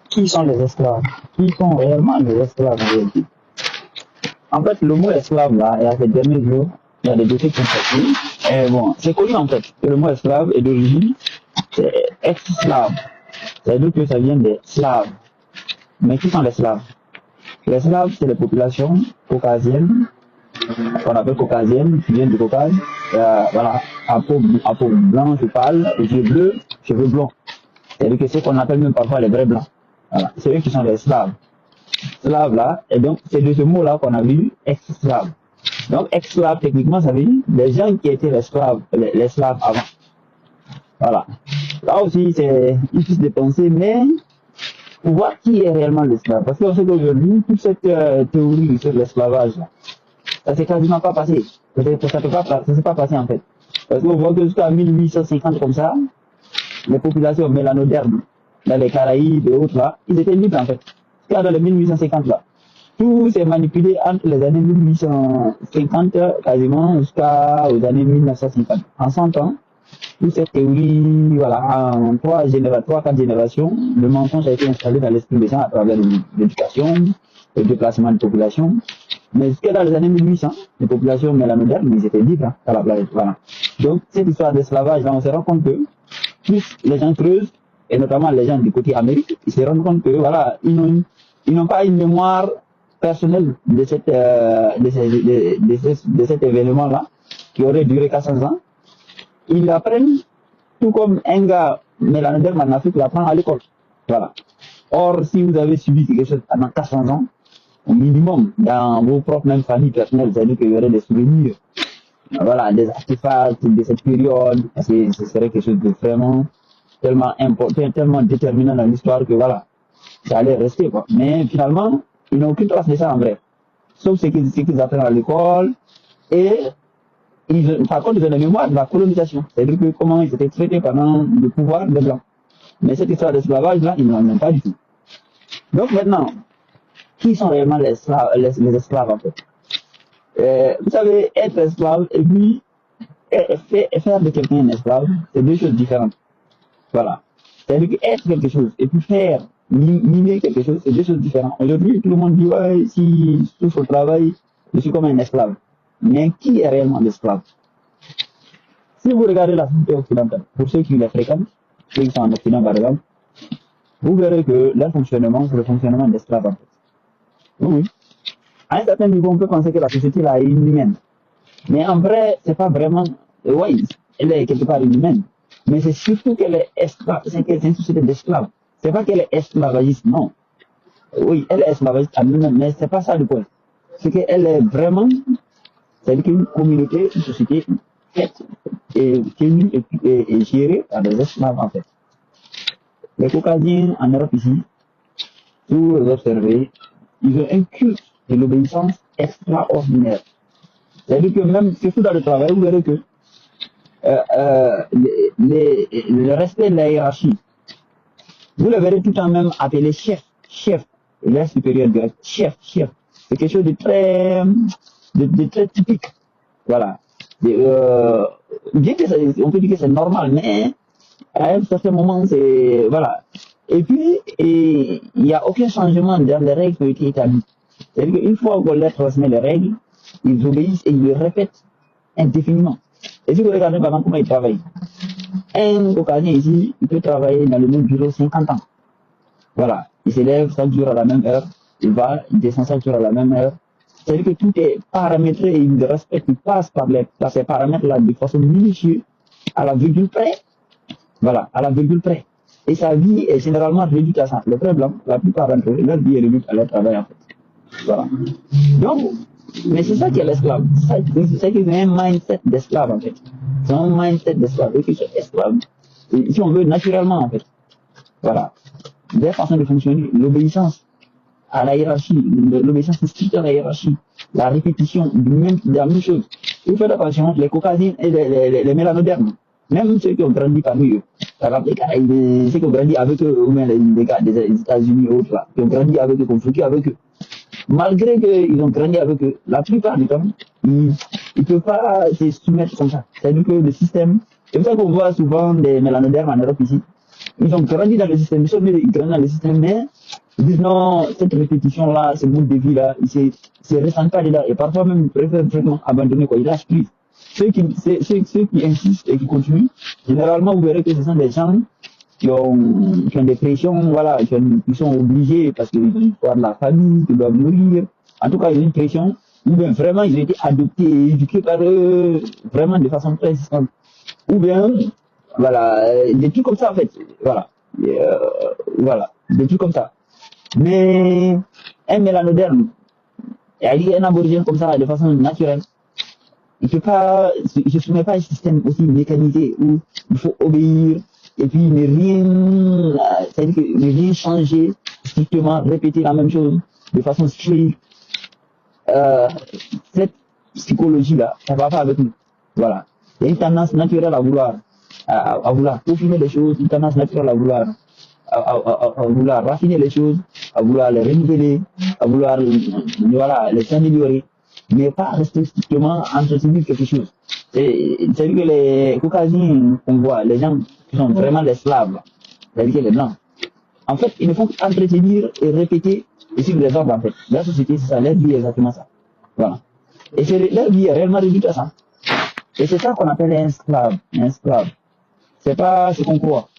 qui sont les esclaves? Qui sont réellement les esclaves en réalité? En fait, le mot esclave, là, et à ces derniers jours, il y a des dossiers qui sont sortis. Et bon, c'est connu en fait que le mot esclave est d'origine, c'est ex-slave. C'est-à-dire que ça vient des slaves. Mais qui sont les slaves? Les slaves, c'est les populations caucasiennes, qu'on appelle caucasiennes, qui viennent du Caucase. Voilà, à peau blanche, pâle, yeux bleus, cheveux blonds. C'est-à-dire que c'est ce qu'on appelle même parfois les vrais blancs. Voilà, c'est eux qui sont les slaves. Slaves là, et donc c'est de ce mot-là qu'on a vu ex-slave. Donc ex-slave, techniquement, ça veut dire les gens qui étaient les slaves avant. Voilà. Là aussi, c'est une piste de pensée, mais pour voir qui est réellement l'esclave. Parce qu'on sait qu'aujourd'hui, toute cette théorie sur l'esclavage, ça s'est quasiment pas passé. Ça s'est pas passé en fait. Parce qu'on voit que jusqu'à 1850 comme ça, les populations mélanodermes dans les Caraïbes et autres là, ils étaient libres en fait. Jusqu'à dans les 1850 là. Tout s'est manipulé entre les années 1850 quasiment jusqu'aux années 1950. En 100 ans, toute cette théorie, voilà, en 3-4 générations, le mensonge a été installé dans l'esprit des gens à travers l'éducation, le déplacement de population. Mais jusqu'à dans les années 1800, les populations mélanodermes, ils étaient libres à la planète. Voilà. Donc, cette histoire d'esclavage, on se rend compte que plus les gens creusent, et notamment les gens du côté Amérique, ils se rendent compte que voilà, ils n'ont pas une mémoire personnelle de cet événement-là, qui aurait duré 400 ans. Ils l'apprennent tout comme un gars mélanoderme en Afrique l'apprend à l'école. Voilà. Or, si vous avez suivi quelque chose pendant 400 ans, au minimum, dans vos propres mêmes familles personnelles, c'est-à-dire qu'il y aurait des souvenirs, voilà, des artefacts de cette période, parce que ce serait quelque chose de vraiment tellement important, tellement déterminant dans l'histoire que voilà, ça allait rester, quoi. Mais finalement, ils n'ont aucune trace de ça en vrai. Sauf ce qu'ils apprennent à l'école, et par contre, ils ont la mémoire de la colonisation. C'est-à-dire que comment ils étaient traités pendant le pouvoir des Blancs. Mais cette histoire d'esclavage, là, ils n'en ont pas du tout. Donc maintenant, qui sont réellement les esclaves, en fait? Vous savez, être esclave et puis faire de quelqu'un un esclave, c'est deux choses différentes. Voilà. C'est-à-dire que être quelque chose et puis faire, mimer quelque chose, c'est deux choses différentes. Aujourd'hui, tout le monde dit, ouais, si je touche au travail, je suis comme un esclave. Mais qui est réellement l'esclave? Si vous regardez la société occidentale, pour ceux qui les fréquentent, ceux qui sont en Occident par exemple, vous verrez que leur fonctionnement, c'est le fonctionnement d'esclaves en fait. Oui. À un certain niveau, on peut penser que la société là est inhumaine. Mais en vrai, c'est pas vraiment. Oui, elle est quelque part inhumaine. Mais c'est surtout qu'elle est esclave. C'est une société d'esclaves. C'est pas qu'elle est esclavagiste, non. Oui, elle est esclavagiste à elle-même, mais c'est pas ça le point. C'est qu'elle est vraiment. C'est-à-dire qu'une communauté, une société faite et tenue et gérée par des esclaves en fait. Les Caucasiens en Europe ici, si vous les observez, ils ont un culte de l'obéissance extraordinaire. C'est-à-dire que même, surtout dans le travail, vous verrez que le respect de la hiérarchie, vous le verrez tout le temps même appelé chef, l'air supérieur grec, chef. C'est quelque chose de très typique. Voilà. Bien que on peut dire que c'est normal, mais à un certain moment, c'est, voilà. Et puis, il n'y a aucun changement dans les règles qui ont été établies. C'est-à-dire qu'une fois qu'on leur transmet les règles, ils obéissent et ils le répètent indéfiniment. Et si vous regardez par exemple comment ils travaillent, un Caucasien ici, il peut travailler dans le même bureau 50 ans. Voilà. Il se lève chaque jour à la même heure, il descend chaque jour à la même heure. C'est-à-dire que tout est paramétré et il respecte, il passe par ces paramètres-là de façon minutieuse, à la virgule près. Voilà, à la virgule près. Et sa vie est généralement réduite à ça. Les frères blancs, la plupart d'entre eux, leur vie est réduite à leur travail en fait. Voilà. Donc, mais c'est ça qui est l'esclave. C'est ça qui est un mindset d'esclave en fait. C'est un mindset d'esclave. Et qui sont esclaves, si on veut, naturellement en fait. Voilà. Des façons de fonctionner, l'obéissance à la hiérarchie, l'obéissance stricte à la hiérarchie, la répétition de la même chose. Vous faites attention, les Caucasiens et les mélanodermes, même ceux qui ont grandi parmi eux, par exemple, ceux qui ont grandi avec eux, ou même les gars des États-Unis et autres, là, qui ont grandi avec eux, qui ont vécu avec eux, malgré qu'ils ont grandi avec eux, la plupart du temps, ils ne peuvent pas se soumettre comme ça. C'est-à-dire que le système, c'est pour ça qu'on voit souvent des mélanodermes en Europe ici, ils ont grandi dans le système, ils sont venus, ils grandissent dans le système, mais ils disent non, cette répétition-là, ce mode de vie-là, ils se ressentent pas dedans. Et parfois même, ils préfèrent vraiment abandonner, quoi. Ils lâchent prise. Ceux qui insistent et qui continuent, généralement, vous verrez que ce sont des gens qui ont des pressions, voilà, qui sont obligés parce qu'ils doivent avoir de la famille, qu'ils doivent nourrir. En tout cas, ils ont une pression, ou bien vraiment, ils ont été adoptés et éduqués par eux, vraiment de façon très assistante. Ou bien, voilà, des trucs comme ça, en fait. Voilà. Voilà, des trucs comme ça. Mais un mélanoderme, un aborigène comme ça, de façon naturelle, il se soumet pas à un système aussi mécanisé où il faut obéir et puis c'est-à-dire que ne rien changer, strictement répéter la même chose de façon stricte. Cette psychologie-là, ça va pas avec nous. Voilà. Il y a une tendance naturelle à vouloir peaufiner les choses, une tendance naturelle à vouloir raffiner les choses, à vouloir les renouveler, à vouloir voilà, les améliorer, mais pas rester strictement entretenir quelque chose. C'est-à-dire que les caucasiens qu'on voit, les gens qui sont vraiment les slaves, c'est-à-dire que les blancs, en fait, ils ne font qu'entretenir et répéter et suivre les ordres, en fait. La société, c'est ça, leur vie est exactement ça. Voilà. Et leur vie est réellement réduite à ça. Et c'est ça qu'on appelle un esclave. Un esclave. C'est pas ce qu'on croit.